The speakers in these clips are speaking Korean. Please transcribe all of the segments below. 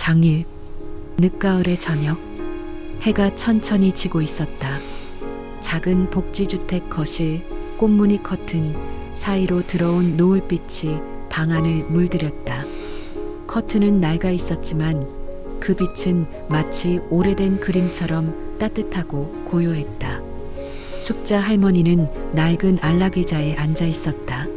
당일 늦가을의 저녁, 해가 천천히 지고 있었다. 작은 복지주택 거실, 꽃무늬 커튼 사이로 들어온 노을빛이 방 안을 물들였다. 커튼은 낡아 있었지만 그 빛은 마치 오래된 그림처럼 따뜻하고 고요했다. 숙자 할머니는 낡은 안락의자에 앉아 있었다.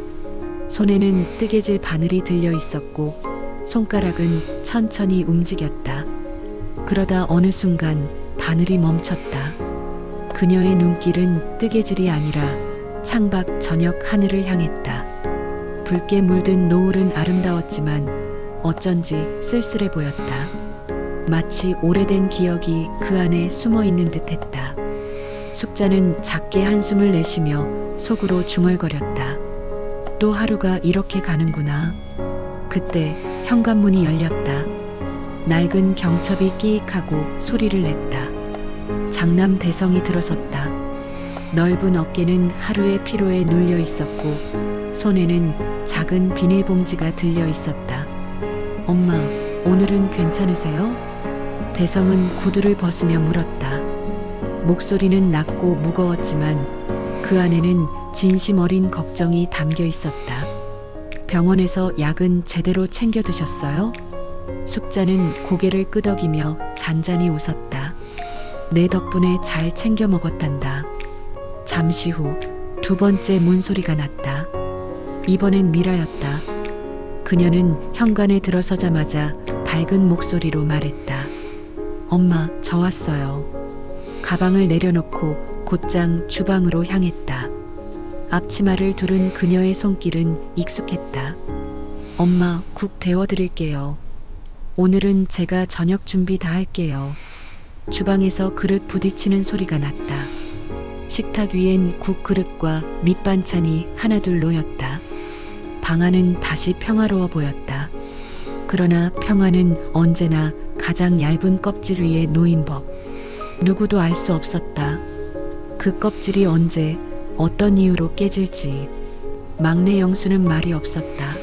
손에는 뜨개질 바늘이 들려 있었고 손가락은 천천히 움직였다. 그러다 어느 순간 바늘이 멈췄다. 그녀의 눈길은 뜨개질이 아니라 창밖 저녁 하늘을 향했다. 붉게 물든 노을은 아름다웠지만 어쩐지 쓸쓸해 보였다. 마치 오래된 기억이 그 안에 숨어 있는 듯했다. 숙자는 작게 한숨을 내쉬며 속으로 중얼거렸다. 또 하루가 이렇게 가는구나. 그때 현관문이 열렸다. 낡은 경첩이 끼익하고 소리를 냈다. 장남 대성이 들어섰다. 넓은 어깨는 하루의 피로에 눌려 있었고 손에는 작은 비닐봉지가 들려 있었다. 엄마, 오늘은 괜찮으세요? 대성은 구두를 벗으며 물었다. 목소리는 낮고 무거웠지만 그 안에는 진심 어린 걱정이 담겨 있었다. 병원에서 약은 제대로 챙겨 드셨어요? 숙자는 고개를 끄덕이며 잔잔히 웃었다. 내 덕분에 잘 챙겨 먹었단다. 잠시 후 두 번째 문소리가 났다. 이번엔 미라였다. 그녀는 현관에 들어서자마자 밝은 목소리로 말했다. 엄마, 저 왔어요. 가방을 내려놓고 곧장 주방으로 향했다. 앞치마를 두른 그녀의 손길은 익숙했다. 엄마, 국 데워드릴게요. 오늘은 제가 저녁 준비 다 할게요. 주방에서 그릇 부딪히는 소리가 났다. 식탁 위엔 국 그릇과 밑반찬이 하나둘 놓였다. 방 안은 다시 평화로워 보였다. 그러나 평화는 언제나 가장 얇은 껍질 위에 놓인 법. 누구도 알 수 없었다. 그 껍질이 언제 어떤 이유로 깨질지. 막내 영수는 말이 없었다.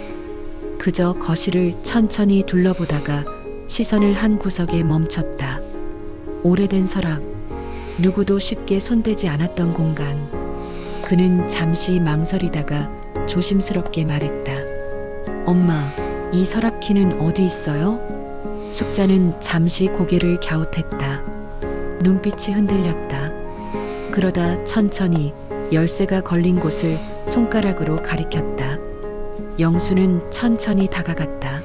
그저 거실을 천천히 둘러보다가 시선을 한 구석에 멈췄다. 오래된 서랍, 누구도 쉽게 손대지 않았던 공간. 그는 잠시 망설이다가 조심스럽게 말했다. 엄마, 이 서랍 키는 어디 있어요? 숙자는 잠시 고개를 갸웃했다. 눈빛이 흔들렸다. 그러다 천천히 열쇠가 걸린 곳을 손가락으로 가리켰다. 영수는 천천히 다가갔다.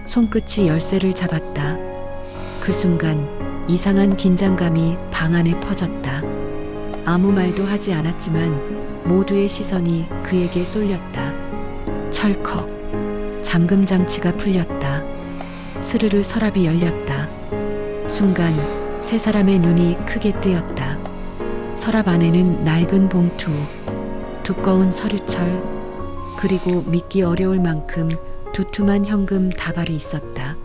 손끝이 열쇠를 잡았다. 그 순간 이상한 긴장감이 방 안에 퍼졌다. 아무 말도 하지 않았지만 모두의 시선이 그에게 쏠렸다. 철컥. 잠금 장치가 풀렸다. 스르르 서랍이 열렸다. 순간 세 사람의 눈이 크게 뜨였다. 서랍 안에는 낡은 봉투, 두꺼운 서류철, 그리고 믿기 어려울 만큼 두툼한 현금 다발이 있었다.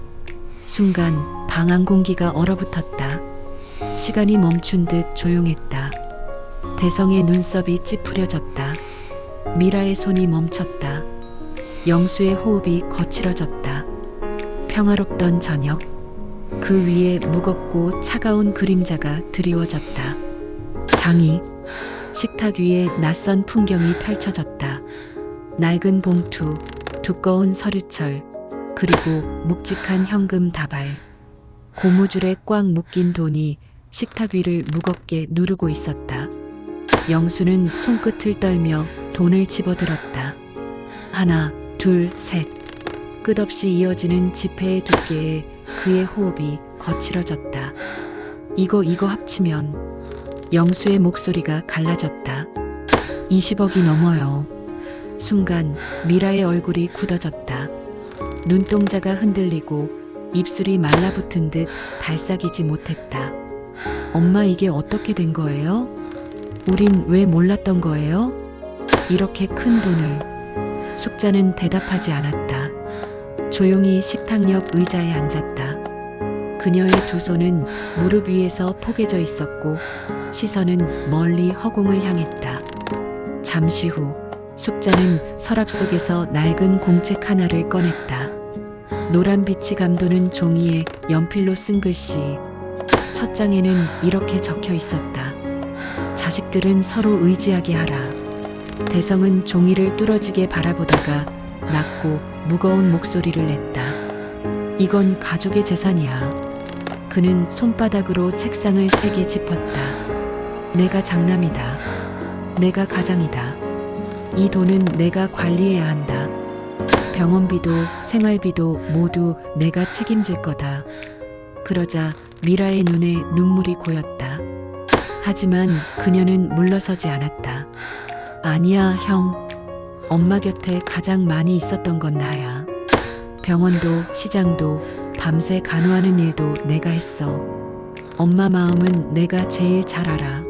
순간 방 안 공기가 얼어붙었다. 시간이 멈춘 듯 조용했다. 대성의 눈썹이 찌푸려졌다. 미라의 손이 멈췄다. 영수의 호흡이 거칠어졌다. 평화롭던 저녁, 그 위에 무겁고 차가운 그림자가 드리워졌다. 장이, 식탁 위에 낯선 풍경이 펼쳐졌다. 낡은 봉투, 두꺼운 서류철, 그리고 묵직한 현금 다발. 고무줄에 꽉 묶인 돈이 식탁 위를 무겁게 누르고 있었다. 영수는 손끝을 떨며 돈을 집어들었다. 하나, 둘, 셋. 끝없이 이어지는 지폐의 두께에 그의 호흡이 거칠어졌다. 이거 합치면. 영수의 목소리가 갈라졌다. 20억이 넘어요. 순간 미라의 얼굴이 굳어졌다. 눈동자가 흔들리고 입술이 말라붙은 듯 달싹이지 못했다. 엄마, 이게 어떻게 된 거예요? 우린 왜 몰랐던 거예요? 이렇게 큰 돈을. 숙자는 대답하지 않았다. 조용히 식탁 옆 의자에 앉았다. 그녀의 두 손은 무릎 위에서 포개져 있었고 시선은 멀리 허공을 향했다. 잠시 후 숙자는 서랍 속에서 낡은 공책 하나를 꺼냈다. 노란 빛이 감도는 종이에 연필로 쓴 글씨. 첫 장에는 이렇게 적혀 있었다. 자식들은 서로 의지하게 하라. 대성은 종이를 뚫어지게 바라보다가 낮고 무거운 목소리를 냈다. 이건 가족의 재산이야. 그는 손바닥으로 책상을 세게 짚었다. 내가 장남이다. 내가 가장이다. 이 돈은 내가 관리해야 한다. 병원비도 생활비도 모두 내가 책임질 거다. 그러자 미라의 눈에 눈물이 고였다. 하지만 그녀는 물러서지 않았다. 아니야, 형. 엄마 곁에 가장 많이 있었던 건 나야. 병원도 시장도 밤새 간호하는 일도 내가 했어. 엄마 마음은 내가 제일 잘 알아.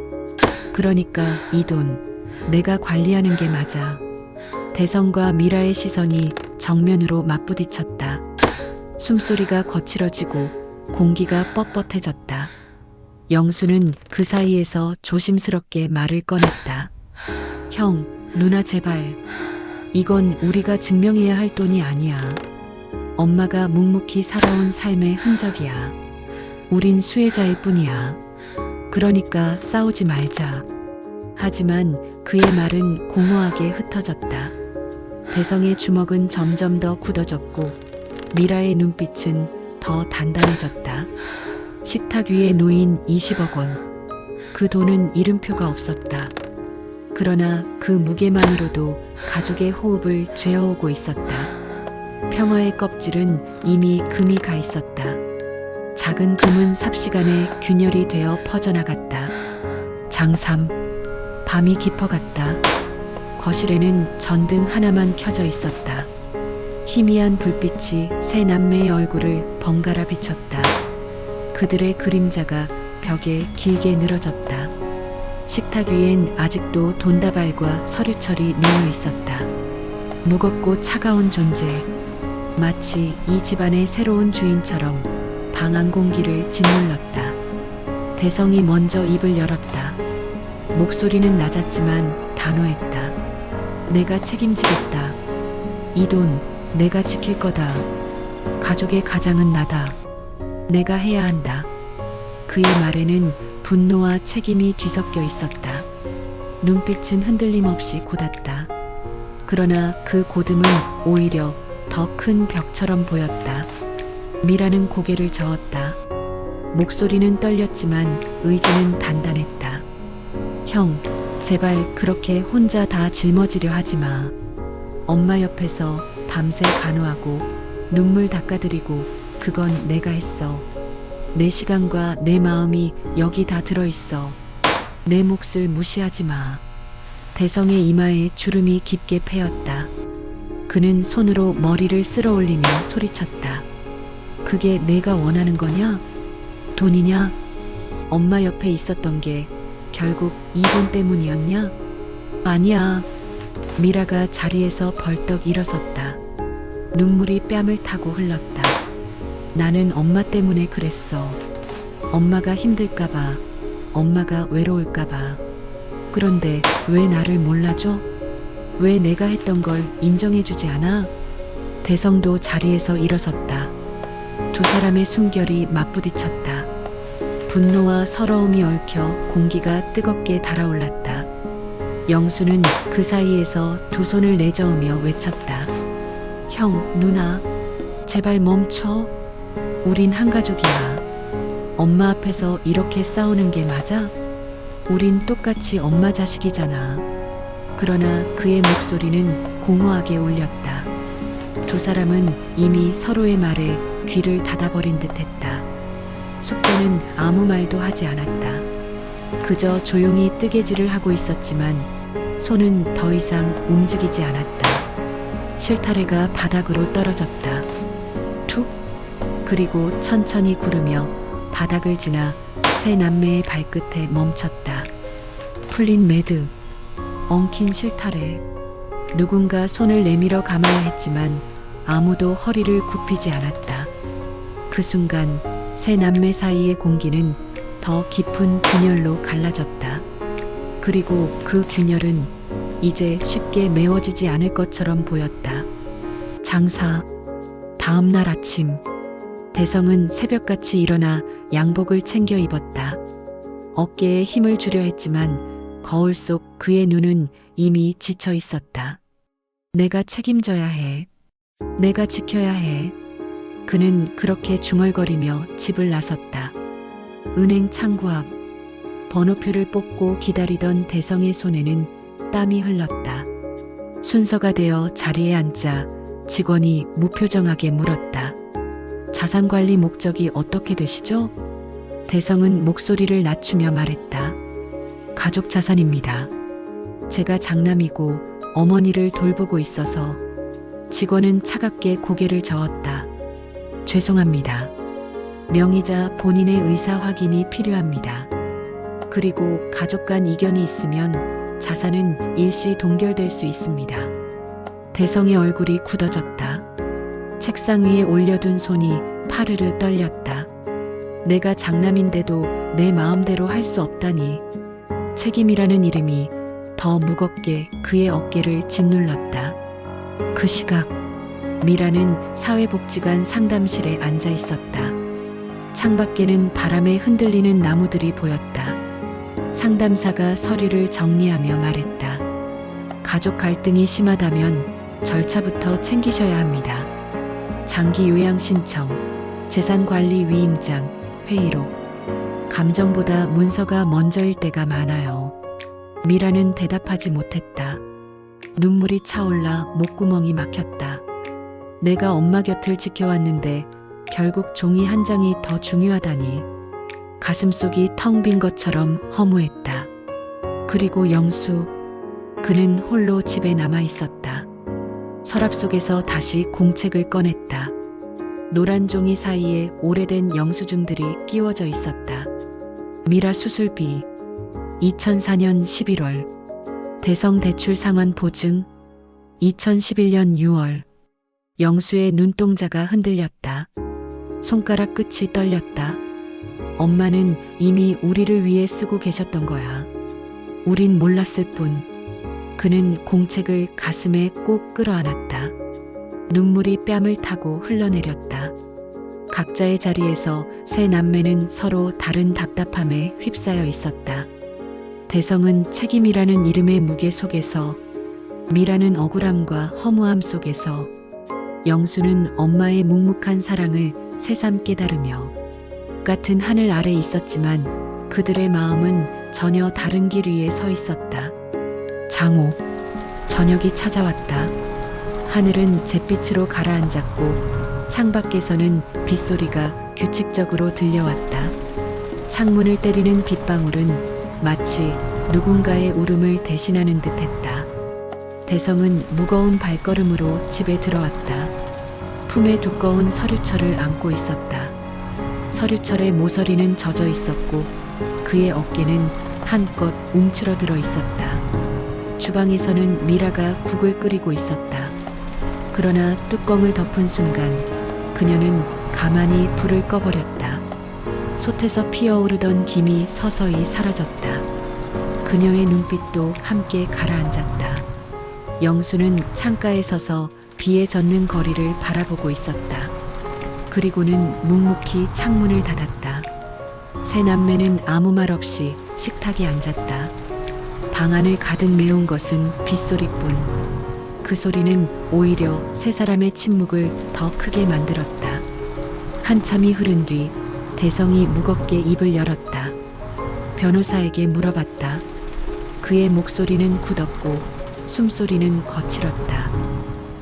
그러니까 이 돈 내가 관리하는 게 맞아. 대성과 미라의 시선이 정면으로 맞부딪혔다. 숨소리가 거칠어지고 공기가 뻣뻣해졌다. 영수는 그 사이에서 조심스럽게 말을 꺼냈다. 형, 누나 제발. 이건 우리가 증명해야 할 돈이 아니야. 엄마가 묵묵히 살아온 삶의 흔적이야. 우린 수혜자일 뿐이야. 그러니까 싸우지 말자. 하지만 그의 말은 공허하게 흩어졌다. 대성의 주먹은 점점 더 굳어졌고 미라의 눈빛은 더 단단해졌다. 식탁 위에 놓인 20억 원. 그 돈은 이름표가 없었다. 그러나 그 무게만으로도 가족의 호흡을 죄어오고 있었다. 평화의 껍질은 이미 금이 가 있었다. 작은 금은 삽시간에 균열이 되어 퍼져나갔다. 장삼. 밤이 깊어갔다. 거실에는 전등 하나만 켜져 있었다. 희미한 불빛이 세 남매의 얼굴을 번갈아 비췄다. 그들의 그림자가 벽에 길게 늘어졌다. 식탁 위엔 아직도 돈다발과 서류철이 놓여 있었다. 무겁고 차가운 존재. 마치 이 집안의 새로운 주인처럼 방 안 공기를 짓눌렀다. 대성이 먼저 입을 열었다. 목소리는 낮았지만 단호했다. 내가 책임지겠다. 이 돈 내가 지킬 거다. 가족의 가장은 나다. 내가 해야 한다. 그의 말에는 분노와 책임이 뒤섞여 있었다. 눈빛은 흔들림 없이 곧았다. 그러나 그 곧음은 오히려 더 큰 벽처럼 보였다. 미라는 고개를 저었다. 목소리는 떨렸지만 의지는 단단했다. 형, 제발 그렇게 혼자 다 짊어지려 하지 마. 엄마 옆에서 밤새 간호하고 눈물 닦아드리고 그건 내가 했어. 내 시간과 내 마음이 여기 다 들어있어. 내 몫을 무시하지 마. 대성의 이마에 주름이 깊게 패였다. 그는 손으로 머리를 쓸어 올리며 소리쳤다. 그게 내가 원하는 거냐? 돈이냐? 엄마 옆에 있었던 게 결국 이 돈 때문이었냐? 아니야. 미라가 자리에서 벌떡 일어섰다. 눈물이 뺨을 타고 흘렀다. 나는 엄마 때문에 그랬어. 엄마가 힘들까봐, 엄마가 외로울까봐. 그런데 왜 나를 몰라줘? 왜 내가 했던 걸 인정해주지 않아? 대성도 자리에서 일어섰다. 두 사람의 숨결이 맞부딪혔다. 분노와 서러움이 얽혀 공기가 뜨겁게 달아올랐다. 영수는 그 사이에서 두 손을 내저으며 외쳤다. 형, 누나, 제발 멈춰. 우린 한 가족이야. 엄마 앞에서 이렇게 싸우는 게 맞아? 우린 똑같이 엄마 자식이잖아. 그러나 그의 목소리는 공허하게 울렸다. 두 사람은 이미 서로의 말에 귀를 닫아버린 듯했다. 숙자는 아무 말도 하지 않았다. 그저 조용히 뜨개질을 하고 있었지만 손은 더 이상 움직이지 않았다. 실타래가 바닥으로 떨어졌다. 툭! 그리고 천천히 구르며 바닥을 지나 세 남매의 발끝에 멈췄다. 풀린 매듭, 엉킨 실타래. 누군가 손을 내밀어 감아야 했지만 아무도 허리를 굽히지 않았다. 그 순간 세 남매 사이의 공기는 더 깊은 균열로 갈라졌다. 그리고 그 균열은 이제 쉽게 메워지지 않을 것처럼 보였다. 장사. 다음 날 아침, 대성은 새벽같이 일어나 양복을 챙겨 입었다. 어깨에 힘을 주려 했지만 거울 속 그의 눈은 이미 지쳐 있었다. 내가 책임져야 해. 내가 지켜야 해. 그는 그렇게 중얼거리며 집을 나섰다. 은행 창구 앞, 번호표를 뽑고 기다리던 대성의 손에는 땀이 흘렀다. 순서가 되어 자리에 앉자 직원이 무표정하게 물었다. 자산관리 목적이 어떻게 되시죠? 대성은 목소리를 낮추며 말했다. 가족 자산입니다. 제가 장남이고 어머니를 돌보고 있어서. 직원은 차갑게 고개를 저었다. 죄송합니다. 명의자 본인의 의사 확인이 필요합니다. 그리고 가족 간 이견이 있으면 자산은 일시 동결될 수 있습니다. 대성의 얼굴이 굳어졌다. 책상 위에 올려둔 손이 파르르 떨렸다. 내가 장남인데도 내 마음대로 할 수 없다니. 책임이라는 이름이 더 무겁게 그의 어깨를 짓눌렀다. 그 시각, 미라는 사회복지관 상담실에 앉아 있었다. 창밖에는 바람에 흔들리는 나무들이 보였다. 상담사가 서류를 정리하며 말했다. 가족 갈등이 심하다면 절차부터 챙기셔야 합니다. 장기 요양 신청, 재산관리 위임장, 회의록. 감정보다 문서가 먼저일 때가 많아요. 미라는 대답하지 못했다. 눈물이 차올라 목구멍이 막혔다. 내가 엄마 곁을 지켜왔는데 결국 종이 한 장이 더 중요하다니. 가슴속이 텅 빈 것처럼 허무했다. 그리고 영수, 그는 홀로 집에 남아 있었다. 서랍 속에서 다시 공책을 꺼냈다. 노란 종이 사이에 오래된 영수증들이 끼워져 있었다. 미라 수술비, 2004년 11월. 대성 대출 상환 보증, 2011년 6월. 영수의 눈동자가 흔들렸다. 손가락 끝이 떨렸다. 엄마는 이미 우리를 위해 쓰고 계셨던 거야. 우린 몰랐을 뿐. 그는 공책을 가슴에 꼭 끌어안았다. 눈물이 뺨을 타고 흘러내렸다. 각자의 자리에서 세 남매는 서로 다른 답답함에 휩싸여 있었다. 대성은 책임이라는 이름의 무게 속에서, 미라는 억울함과 허무함 속에서, 영수는 엄마의 묵묵한 사랑을 새삼 깨달으며 같은 하늘 아래 있었지만 그들의 마음은 전혀 다른 길 위에 서 있었다. 장호, 저녁이 찾아왔다. 하늘은 잿빛으로 가라앉았고 창밖에서는 빗소리가 규칙적으로 들려왔다. 창문을 때리는 빗방울은 마치 누군가의 울음을 대신하는 듯했다. 대성은 무거운 발걸음으로 집에 들어왔다. 품에 두꺼운 서류철을 안고 있었다. 서류철의 모서리는 젖어 있었고 그의 어깨는 한껏 움츠러들어 있었다. 주방에서는 미라가 국을 끓이고 있었다. 그러나 뚜껑을 덮은 순간 그녀는 가만히 불을 꺼버렸다. 솥에서 피어오르던 김이 서서히 사라졌다. 그녀의 눈빛도 함께 가라앉았다. 영수는 창가에 서서 비에 젖는 거리를 바라보고 있었다. 그리고는 묵묵히 창문을 닫았다. 세 남매는 아무 말 없이 식탁에 앉았다. 방 안을 가득 메운 것은 빗소리뿐. 그 소리는 오히려 세 사람의 침묵을 더 크게 만들었다. 한참이 흐른 뒤 대성이 무겁게 입을 열었다. 변호사에게 물어봤다. 그의 목소리는 굳었고 숨소리는 거칠었다.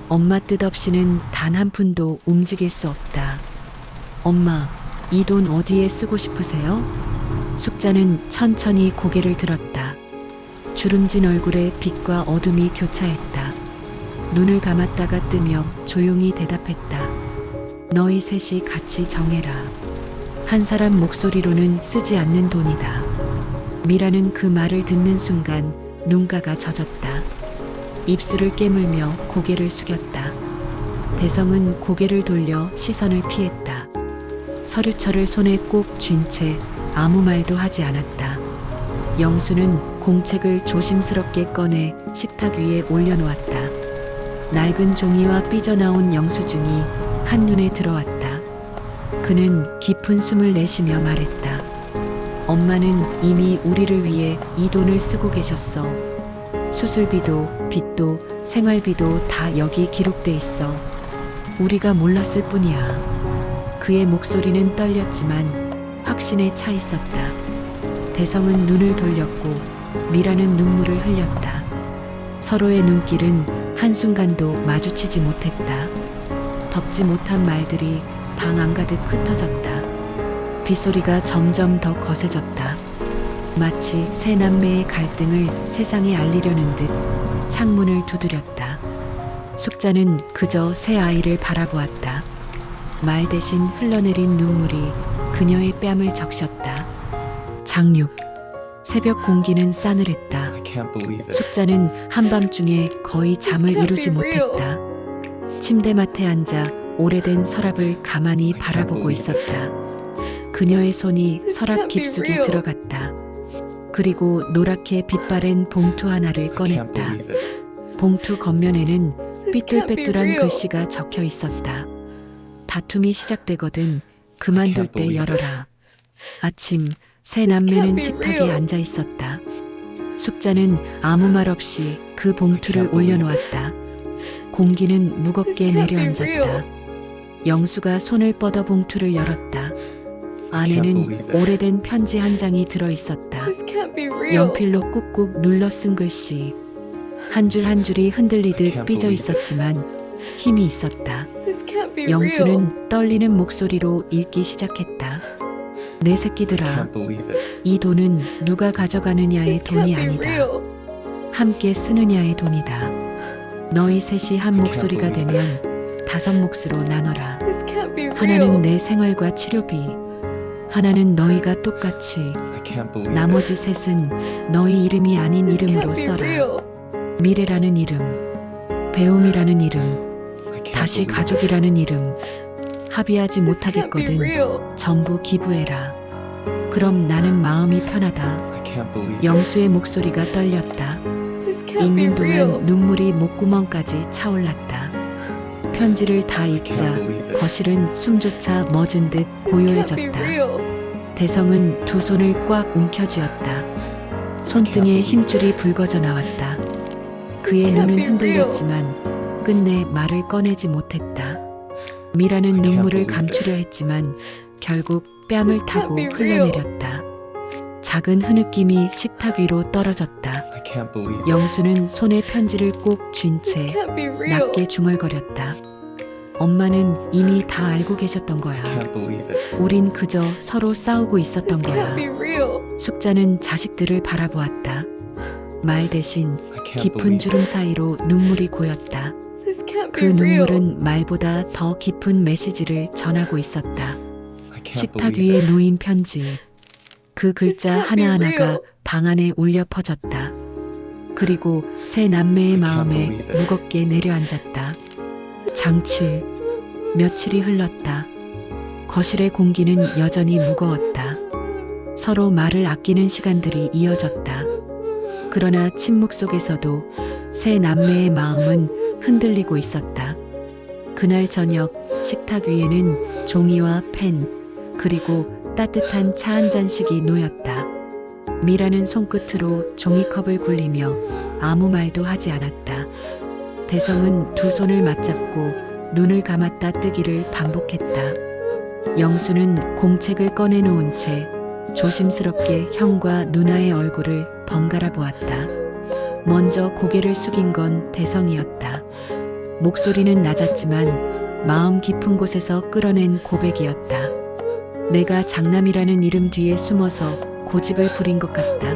엄마 뜻 없이는 단 한 푼도 움직일 수 없다. 엄마, 이 돈 어디에 쓰고 싶으세요? 숙자는 천천히 고개를 들었다. 주름진 얼굴에 빛과 어둠이 교차했다. 눈을 감았다가 뜨며 조용히 대답했다. 너희 셋이 같이 정해라. 한 사람 목소리로는 쓰지 않는 돈이다. 미라는 그 말을 듣는 순간 눈가가 젖었다. 입술을 깨물며 고개를 숙였다. 대성은 고개를 돌려 시선을 피했다. 서류철을 손에 꼭 쥔 채 아무 말도 하지 않았다. 영수는 공책을 조심스럽게 꺼내 식탁 위에 올려놓았다. 낡은 종이와 삐져나온 영수증이 한눈에 들어왔다. 그는 깊은 숨을 내쉬며 말했다. 엄마는 이미 우리를 위해 이 돈을 쓰고 계셨어. 수술비도, 빚도, 생활비도 다 여기 기록돼 있어. 우리가 몰랐을 뿐이야. 그의 목소리는 떨렸지만 확신에 차 있었다. 대성은 눈을 돌렸고 미라는 눈물을 흘렸다. 서로의 눈길은 한순간도 마주치지 못했다. 덮지 못한 말들이 방 안가득 흩어졌다. 빗소리가 점점 더 거세졌다. 마치 세 남매의 갈등을 세상에 알리려는 듯 창문을 두드렸다. 숙자는 그저 새 아이를 바라보았다. 말 대신 흘러내린 눈물이 그녀의 뺨을 적셨다. 장육. 새벽 공기는 싸늘했다. I can't believe it. 숙자는 한밤중에 거의 잠을 이루지 못했다. 침대맡에 앉아 오래된 서랍을 가만히 바라보고 있었다. 그녀의 손이 서랍 깊숙이 들어갔다. 그리고 노랗게 빛바랜 봉투 하나를 I can't 꺼냈다. believe it. 봉투 겉면에는 삐뚤빼뚤한 글씨가 적혀 있었다. 다툼이 시작되거든 그만둘 때 열어라. 아침 세 남매는 식탁에 앉아 있었다. 숙자는 아무 말 없이 그 봉투를 올려놓았다. 공기는 무겁게 내려앉았다. 영수가 손을 뻗어 봉투를 열었다. 안에는 오래된 편지 한 장이 들어 있었다. This can't be real. 연필로 꾹꾹 눌러 쓴 글씨. 한 줄 한 줄이 흔들리듯 삐져 있었지만 힘이 있었다. This can't be real. 영수는 떨리는 목소리로 읽기 시작했다. 내 새끼들아, Can't believe it. 이 돈은 누가 가져가느냐의 This 돈이 can't be 아니다. real. 함께 쓰느냐의 돈이다. 너희 셋이 한 목소리가 되면 다섯 몫으로 나눠라. This can't be real. 하나는 내 생활과 치료비, 하나는 너희가 똑같이, I can't believe 나머지 셋은 너희 이름이 아닌 This 이름으로 can't be 써라. real. 미래라는 이름, 배움이라는 이름, it. I can't 다시 believe it. 가족이라는 이름. 합의하지 This can't be 못하겠거든 real. 전부 기부해라. 그럼 나는 마음이 편하다. I can't believe it. 영수의 목소리가 떨렸다. This can't be 읽는 real. 동안 눈물이 목구멍까지 차올랐다. 편지를 다 I 읽자 can't believe it. 거실은 숨조차 멎은 듯 This can't be 고요해졌다. real. 대성은 두 손을 꽉 움켜쥐었다. 손등에 힘줄이 붉어져 나왔다. 그의 눈은 흔들렸지만 끝내 말을 꺼내지 못했다. 미라는 I can't 눈물을 believe it. 감추려 했지만 결국 뺨을 This can't 타고 be real. 흘러내렸다. 작은 흐느낌이 식탁 위로 떨어졌다. I can't believe it. 영수는 손에 편지를 꼭 쥔 This 채 can't be real. 낮게 중얼거렸다. 엄마는 이미 다 알고 계셨던 거야. I can't believe it. 우린 그저 서로 싸우고 있었던 This can't be 거야. real. 숙자는 자식들을 바라보았다. 말 대신 I can't 깊은 believe 주름 it. 사이로 눈물이 고였다. This can't 그 be real. 눈물은 말보다 더 깊은 메시지를 전하고 있었다. I can't 식탁 believe 위에 it. 놓인 편지. 그 글자 This can't be 하나하나가 real. 방 안에 울려 퍼졌다. 그리고 세 남매의 I can't 마음에 believe it. 무겁게 내려앉았다. 장칠. 며칠이 흘렀다. 거실의 공기는 여전히 무거웠다. 서로 말을 아끼는 시간들이 이어졌다. 그러나 침묵 속에서도 세 남매의 마음은 흔들리고 있었다. 그날 저녁 식탁 위에는 종이와 펜, 그리고 따뜻한 차 한 잔씩이 놓였다. 미라는 손끝으로 종이컵을 굴리며 아무 말도 하지 않았다. 대성은 두 손을 맞잡고 눈을 감았다 뜨기를 반복했다. 영수는 공책을 꺼내놓은 채 조심스럽게 형과 누나의 얼굴을 번갈아 보았다. 먼저 고개를 숙인 건 대성이었다. 목소리는 낮았지만 마음 깊은 곳에서 끌어낸 고백이었다. 내가 장남이라는 이름 뒤에 숨어서 고집을 부린 것 같다.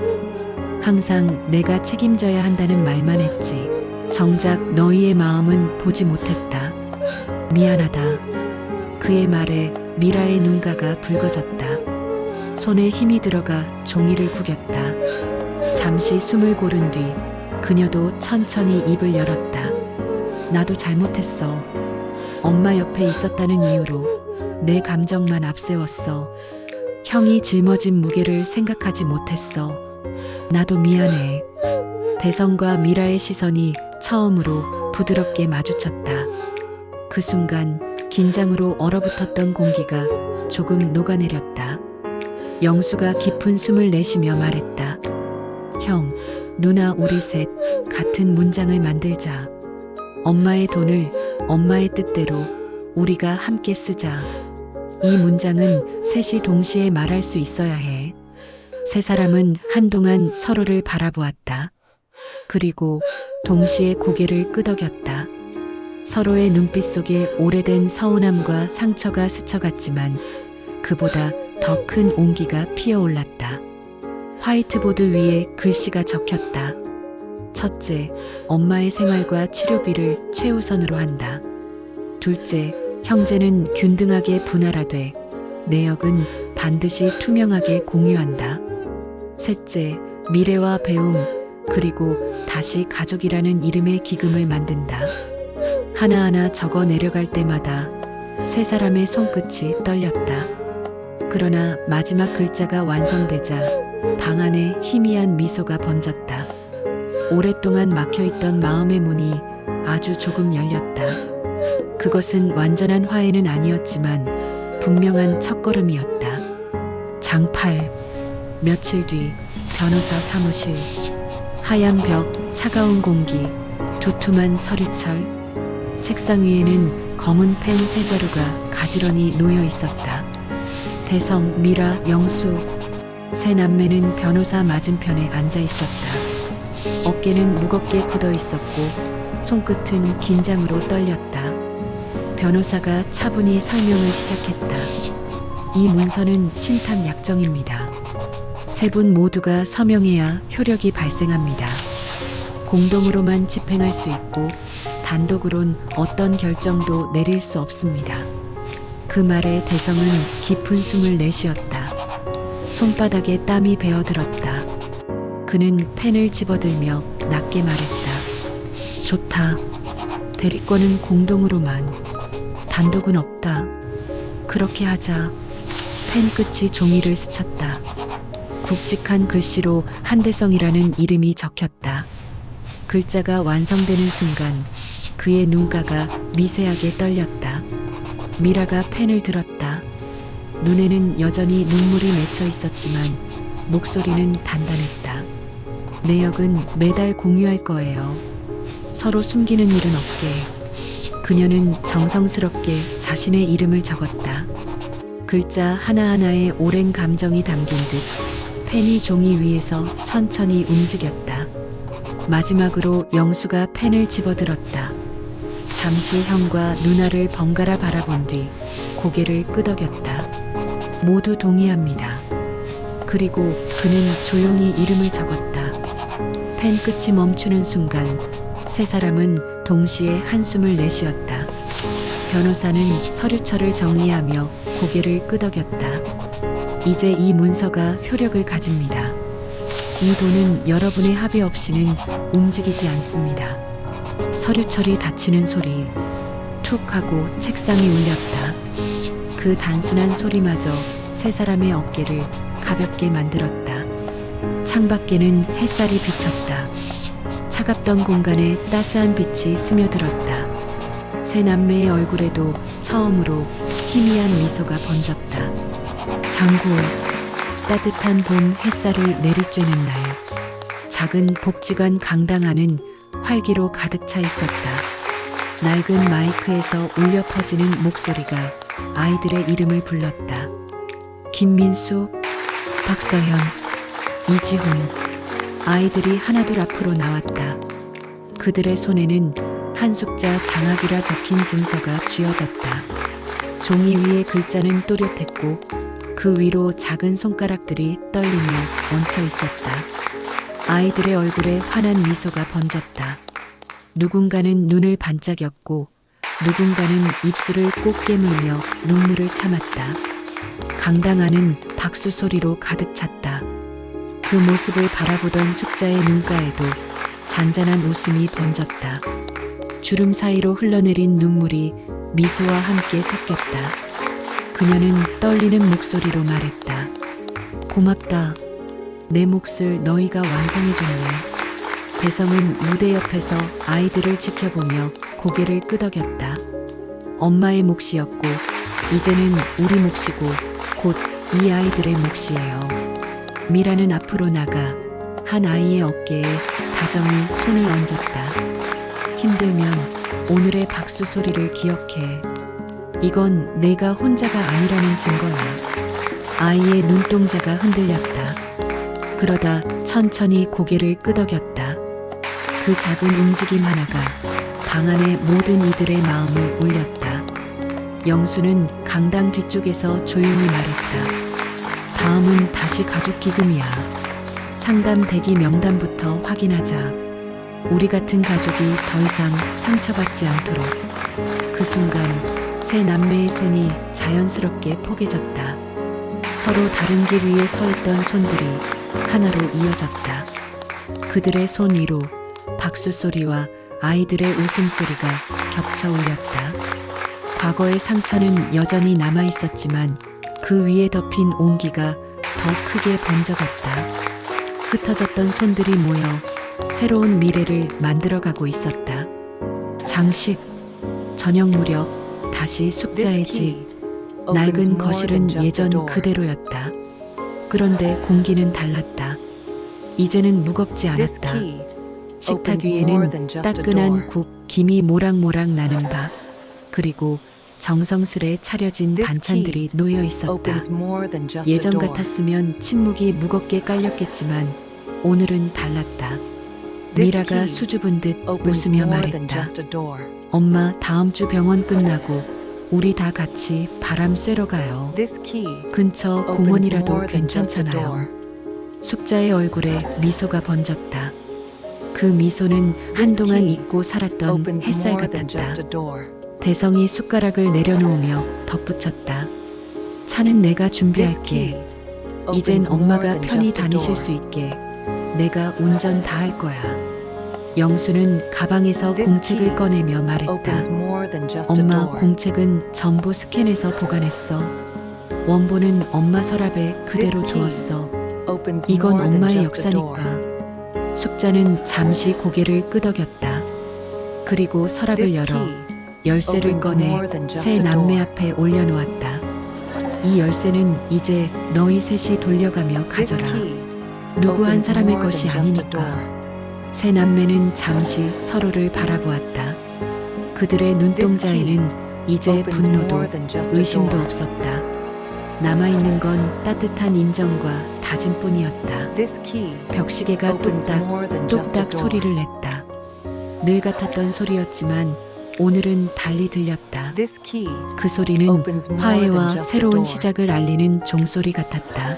항상 내가 책임져야 한다는 말만 했지. 정작 너희의 마음은 보지 못했다. 미안하다. 그의 말에 미라의 눈가가 붉어졌다. 손에 힘이 들어가 종이를 구겼다. 잠시 숨을 고른 뒤 그녀도 천천히 입을 열었다. 나도 잘못했어. 엄마 옆에 있었다는 이유로 내 감정만 앞세웠어. 형이 짊어진 무게를 생각하지 못했어. 나도 미안해. 대성과 미라의 시선이 처음으로 부드럽게 마주쳤다. 그 순간 긴장으로 얼어붙었던 공기가 조금 녹아내렸다. 영수가 깊은 숨을 내쉬며 말했다. 형, 누나 우리 셋 같은 문장을 만들자. 엄마의 돈을 엄마의 뜻대로 우리가 함께 쓰자. 이 문장은 셋이 동시에 말할 수 있어야 해. 세 사람은 한동안 서로를 바라보았다. 그리고 동시에 고개를 끄덕였다. 서로의 눈빛 속에 오래된 서운함과 상처가 스쳐갔지만 그보다 더 큰 온기가 피어올랐다. 화이트보드 위에 글씨가 적혔다. 첫째, 엄마의 생활과 치료비를 최우선으로 한다. 둘째, 형제는 균등하게 분할하되 내역은 반드시 투명하게 공유한다. 셋째, 미래와 배움, 그리고 다시 가족이라는 이름의 기금을 만든다. 하나하나 적어 내려갈 때마다 세 사람의 손끝이 떨렸다. 그러나 마지막 글자가 완성되자 방 안에 희미한 미소가 번졌다. 오랫동안 막혀있던 마음의 문이 아주 조금 열렸다. 그것은 완전한 화해는 아니었지만 분명한 첫걸음이었다. 장팔. 며칠 뒤 변호사 사무실. 하얀 벽, 차가운 공기, 두툼한 서류철. 책상 위에는 검은 펜 세 자루가 가지런히 놓여 있었다. 대성, 미라, 영수. 세 남매는 변호사 맞은편에 앉아 있었다. 어깨는 무겁게 굳어 있었고 손끝은 긴장으로 떨렸다. 변호사가 차분히 설명을 시작했다. 이 문서는 신탁 약정입니다. 세 분 모두가 서명해야 효력이 발생합니다. 공동으로만 집행할 수 있고 단독으론 어떤 결정도 내릴 수 없습니다. 그 말에 대성은 깊은 숨을 내쉬었다. 손바닥에 땀이 배어들었다. 그는 펜을 집어들며 낮게 말했다. 좋다. 대리권은 공동으로만. 단독은 없다. 그렇게 하자. 펜 끝이 종이를 스쳤다. 굵직한 글씨로 한대성이라는 이름이 적혔다. 글자가 완성되는 순간 그의 눈가가 미세하게 떨렸다. 미라가 펜을 들었다. 눈에는 여전히 눈물이 맺혀 있었지만 목소리는 단단했다. 내역은 매달 공유할 거예요. 서로 숨기는 일은 없게. 그녀는 정성스럽게 자신의 이름을 적었다. 글자 하나하나에 오랜 감정이 담긴 듯 펜이 종이 위에서 천천히 움직였다. 마지막으로 영수가 펜을 집어들었다. 잠시 형과 누나를 번갈아 바라본 뒤 고개를 끄덕였다. 모두 동의합니다. 그리고 그는 조용히 이름을 적었다. 펜 끝이 멈추는 순간 세 사람은 동시에 한숨을 내쉬었다. 변호사는 서류철을 정리하며 고개를 끄덕였다. 이제 이 문서가 효력을 가집니다. 이 돈은 여러분의 합의 없이는 움직이지 않습니다. 서류철이 닫히는 소리, 툭 하고 책상이 울렸다. 그 단순한 소리마저 세 사람의 어깨를 가볍게 만들었다. 창밖에는 햇살이 비쳤다. 차갑던 공간에 따스한 빛이 스며들었다. 세 남매의 얼굴에도 처음으로 희미한 미소가 번졌다. 장고, 따뜻한 봄 햇살이 내리쬐는 날. 작은 복지관 강당 안은 활기로 가득 차 있었다. 낡은 마이크에서 울려 퍼지는 목소리가 아이들의 이름을 불렀다. 김민수, 박서현, 이지훈. 아이들이 하나둘 앞으로 나왔다. 그들의 손에는 한숙자 장학이라 적힌 증서가 쥐어졌다. 종이 위에 글자는 또렷했고 그 위로 작은 손가락들이 떨리며 얹혀 있었다. 아이들의 얼굴에 환한 미소가 번졌다. 누군가는 눈을 반짝였고 누군가는 입술을 꼭 깨물며 눈물을 참았다. 강당 안은 박수 소리로 가득 찼다. 그 모습을 바라보던 숙자의 눈가에도 잔잔한 웃음이 번졌다. 주름 사이로 흘러내린 눈물이 미소와 함께 섞였다. 그녀는 떨리는 목소리로 말했다. 고맙다. 내 몫을 너희가 완성해줬네. 대성은 무대 옆에서 아이들을 지켜보며 고개를 끄덕였다. 엄마의 몫이었고 이제는 우리 몫이고 곧 이 아이들의 몫이에요. 미라는 앞으로 나가 한 아이의 어깨에 다정히 손을 얹었다. 힘들면 오늘의 박수 소리를 기억해. 이건 내가 혼자가 아니라는 증거야. 아이의 눈동자가 흔들렸다. 그러다 천천히 고개를 끄덕였다. 그 작은 움직임 하나가 방 안의 모든 이들의 마음을 울렸다. 영수는 강당 뒤쪽에서 조용히 말했다. 다음은 다시 가족 기금이야. 상담 대기 명단부터 확인하자. 우리 같은 가족이 더 이상 상처받지 않도록. 그 순간 세 남매의 손이 자연스럽게 포개졌다. 서로 다른 길 위에 서 있던 손들이 하나로 이어졌다. 그들의 손 위로 박수 소리와 아이들의 웃음소리가 겹쳐 울렸다. 과거의 상처는 여전히 남아 있었지만 그 위에 덮인 온기가 더 크게 번져갔다. 흩어졌던 손들이 모여 새로운 미래를 만들어가고 있었다. 장식, 저녁 무렵 다시 숙자의 집. 낡은 거실은 예전 그대로였다. 그런데 공기는 달랐다. 이제는 무겁지 않았다. 식탁 위에는 따끈한 국, 김이 모락모락 나는 밥, 그리고 정성스레 차려진 반찬들이 놓여 있었다. 예전 같았으면 침묵이 무겁게 깔렸겠지만 오늘은 달랐다. 미라가 수줍은 듯 웃으며 말했다. 엄마, 다음 주 병원 끝나고 우리 다 같이 바람 쐬러 가요. 근처 공원이라도 괜찮잖아요. 숙자의 얼굴에 미소가 번졌다. 그 미소는 한동안 잊고 살았던 햇살 같았다. 대성이 숟가락을 내려놓으며 덧붙였다. 차는 내가 준비할게. 이젠 엄마가 편히 다니실 수 있게 내가 운전 다 할 거야. 영수는 가방에서 공책을 꺼내며 말했다. 엄마, 공책은 전부 스캔해서 보관했어. 원본은 엄마 서랍에 그대로 두었어. 이건 엄마의 역사니까. 숙자는 잠시 고개를 끄덕였다. 그리고 서랍을 열어 열쇠를 꺼내 새 남매 앞에 올려놓았다. 이 열쇠는 이제 너희 셋이 돌려가며 가져라. 누구 한 사람의 것이 아니니까. 새 남매는 잠시 서로를 바라보았다. 그들의 눈동자에는 이제 분노도 의심도 없었다. 남아있는 건 따뜻한 인정과 다짐뿐이었다. 벽시계가 뚝딱 뚝딱 소리를 냈다. 늘 같았던 소리였지만 오늘은 달리 들렸다. 그 소리는 화해와 새로운 시작을 알리는 종소리 같았다.